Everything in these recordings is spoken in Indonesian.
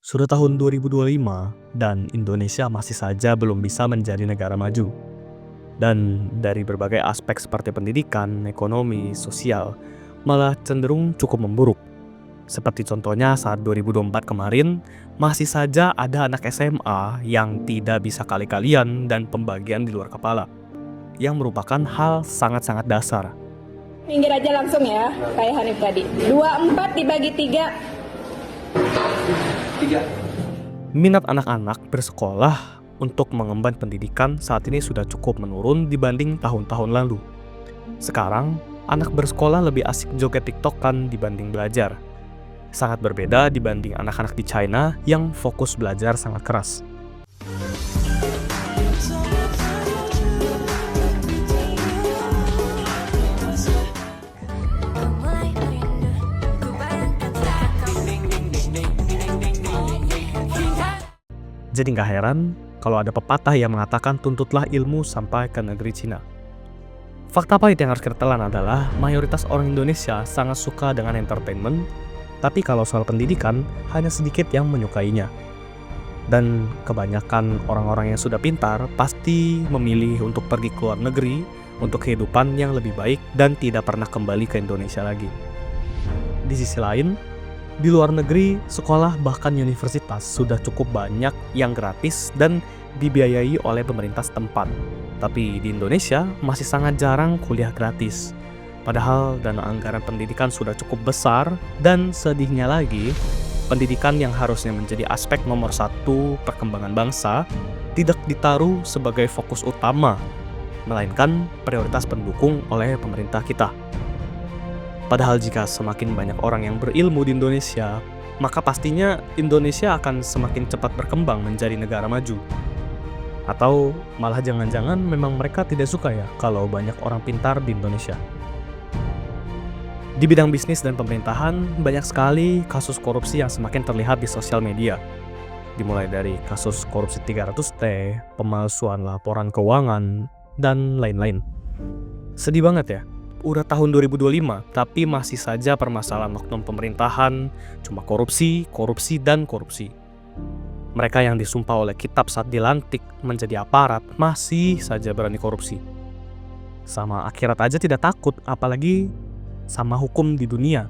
Sudah tahun 2025 dan Indonesia masih saja belum bisa menjadi negara maju. Dan dari berbagai aspek seperti pendidikan, ekonomi, sosial, malah cenderung cukup memburuk. Seperti contohnya saat 2024 kemarin, masih saja ada anak SMA yang tidak bisa kali-kalian dan pembagian di luar kepala, yang merupakan hal sangat-sangat dasar. Minggir aja langsung ya, kayak Hanif tadi. 24 dibagi 3. Minat anak-anak bersekolah untuk mengemban pendidikan saat ini sudah cukup menurun dibanding tahun-tahun lalu. Sekarang, anak bersekolah lebih asik joget TikTok-an dibanding belajar. Sangat berbeda dibanding anak-anak di China yang fokus belajar sangat keras. Jadi nggak heran kalau ada pepatah yang mengatakan tuntutlah ilmu sampai ke negeri Cina. Fakta pahit yang harus kita telan adalah mayoritas orang Indonesia sangat suka dengan entertainment, tapi kalau soal pendidikan hanya sedikit yang menyukainya. Dan kebanyakan orang-orang yang sudah pintar pasti memilih untuk pergi ke luar negeri untuk kehidupan yang lebih baik dan tidak pernah kembali ke Indonesia lagi. Di sisi lain, di luar negeri, sekolah bahkan universitas sudah cukup banyak yang gratis dan dibiayai oleh pemerintah setempat. Tapi di Indonesia masih sangat jarang kuliah gratis. Padahal dana anggaran pendidikan sudah cukup besar dan sedihnya lagi, pendidikan yang harusnya menjadi aspek nomor satu perkembangan bangsa tidak ditaruh sebagai fokus utama, melainkan prioritas pendukung oleh pemerintah kita. Padahal jika semakin banyak orang yang berilmu di Indonesia, maka pastinya Indonesia akan semakin cepat berkembang menjadi negara maju. Atau malah jangan-jangan memang mereka tidak suka ya kalau banyak orang pintar di Indonesia. Di bidang bisnis dan pemerintahan, banyak sekali kasus korupsi yang semakin terlihat di sosial media. Dimulai dari kasus korupsi 300T, pemalsuan laporan keuangan, dan lain-lain. Sedih banget ya. Udah tahun 2025, tapi masih saja permasalahan oknum pemerintahan, cuma korupsi, dan korupsi. Mereka yang disumpah oleh kitab saat dilantik menjadi aparat, masih saja berani korupsi. Sama akhirat aja tidak takut, apalagi sama hukum di dunia.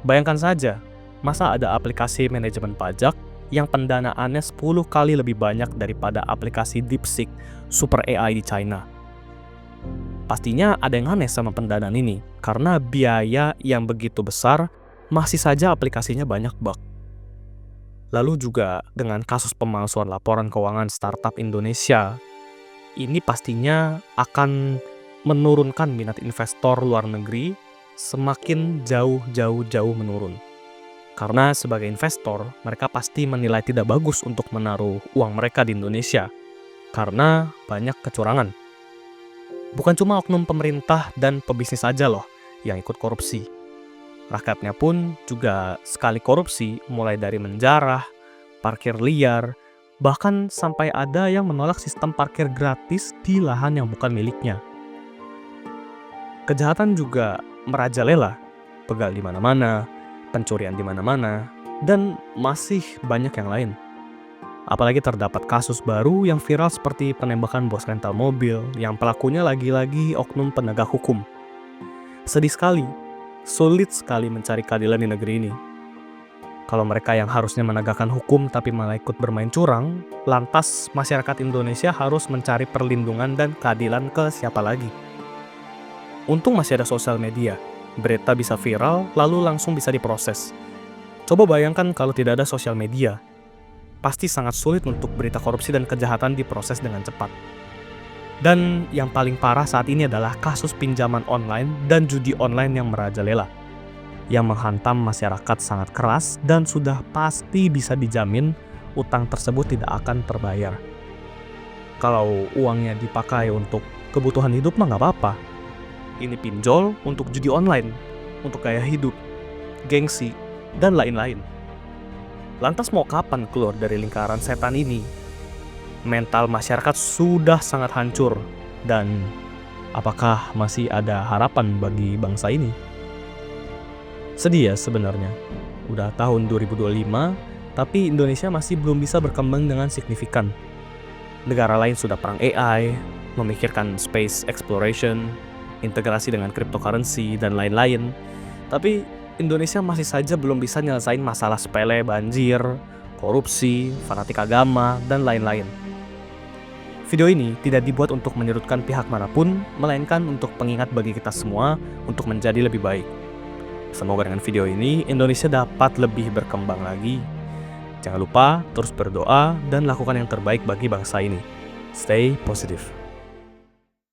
Bayangkan saja, masa ada aplikasi manajemen pajak yang pendanaannya 10 kali lebih banyak daripada aplikasi DeepSeek Super AI di China. Pastinya ada yang aneh sama pendanaan ini, karena biaya yang begitu besar, masih saja aplikasinya banyak bug. Lalu juga dengan kasus pemalsuan laporan keuangan startup Indonesia, ini pastinya akan menurunkan minat investor luar negeri semakin jauh menurun. Karena sebagai investor, mereka pasti menilai tidak bagus untuk menaruh uang mereka di Indonesia, karena banyak kecurangan. Bukan cuma oknum pemerintah dan pebisnis saja loh yang ikut korupsi. Rakyatnya pun juga sekali korupsi, mulai dari menjarah, parkir liar, bahkan sampai ada yang menolak sistem parkir gratis di lahan yang bukan miliknya. Kejahatan juga merajalela, begal di mana-mana, pencurian di mana-mana, dan masih banyak yang lain. Apalagi terdapat kasus baru yang viral seperti penembakan bos rental mobil yang pelakunya lagi-lagi oknum penegak hukum. Sedih sekali, sulit sekali mencari keadilan di negeri ini. Kalau mereka yang harusnya menegakkan hukum tapi malah ikut bermain curang, lantas masyarakat Indonesia harus mencari perlindungan dan keadilan ke siapa lagi? Untung masih ada sosial media, berita bisa viral lalu langsung bisa diproses. Coba bayangkan kalau tidak ada sosial media, pasti sangat sulit untuk berita korupsi dan kejahatan diproses dengan cepat. Dan yang paling parah saat ini adalah kasus pinjaman online dan judi online yang merajalela, yang menghantam masyarakat sangat keras dan sudah pasti bisa dijamin utang tersebut tidak akan terbayar. Kalau uangnya dipakai untuk kebutuhan hidup mah nggak apa-apa. Ini pinjol untuk judi online, untuk gaya hidup, gengsi, dan lain-lain. Lantas mau kapan keluar dari lingkaran setan ini? Mental masyarakat sudah sangat hancur, dan apakah masih ada harapan bagi bangsa ini? Sedih ya sebenarnya. Udah tahun 2025, tapi Indonesia masih belum bisa berkembang dengan signifikan. Negara lain sudah perang AI, memikirkan space exploration, integrasi dengan cryptocurrency, dan lain-lain. Tapi Indonesia masih saja belum bisa nyelesain masalah sepele banjir, korupsi, fanatik agama, dan lain-lain. Video ini tidak dibuat untuk menyudutkan pihak manapun, melainkan untuk pengingat bagi kita semua untuk menjadi lebih baik. Semoga dengan video ini Indonesia dapat lebih berkembang lagi. Jangan lupa terus berdoa dan lakukan yang terbaik bagi bangsa ini. Stay positive.